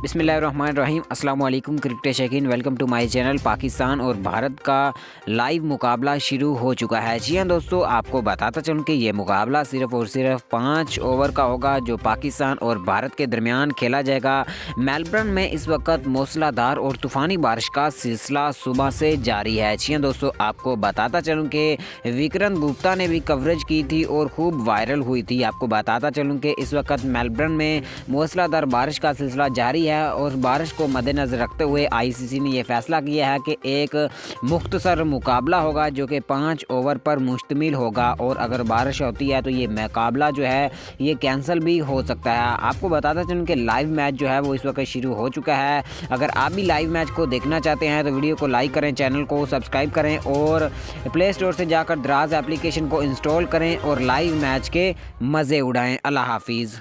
बिस्मिल्लाहिर्रहमानिर्रहीम अस्सलाम वालेकुम क्रिकेट शौकीन, welcome to my channel. Pakistan और भारत का लाइव मुकाबला शुरू हो चुका है। जी हाँ दोस्तों, आपको बताता चलूँ कि ये मुकाबला सिर्फ़ और सिर्फ 5 ओवर का होगा जो पाकिस्तान और भारत के दरमियान खेला जाएगा। मेलबर्न में इस वक्त मूसलाधार और तूफ़ानी बारिश का सिलसिला सुबह से जारी है। जी हाँ दोस्तों, आपको बताता चलूँ कि विक्रांत गुप्ता ने भी कवरेज की थी और खूब वायरल हुई थी। आपको बताता चलूँ कि इस वक्त मेलबर्न में मूसलाधार बारिश का सिलसिला जारी है और बारिश को मद्देनज़र रखते हुए आईसीसी ने यह फैसला किया है कि एक मुख्तसर मुकाबला होगा जो कि 5 ओवर पर मुश्तमिल होगा और अगर बारिश होती है तो ये मुकाबला जो है ये कैंसिल भी हो सकता है। आपको बताता चलूँ कि लाइव मैच जो है वो इस वक्त शुरू हो चुका है। अगर आप भी लाइव मैच को देखना चाहते हैं तो वीडियो को लाइक करें, चैनल को सब्सक्राइब करें और प्ले स्टोर से जाकर दराज एप्लीकेशन को इंस्टॉल करें और लाइव मैच के मज़े उड़ाएँ। अल्लाह हाफिज़।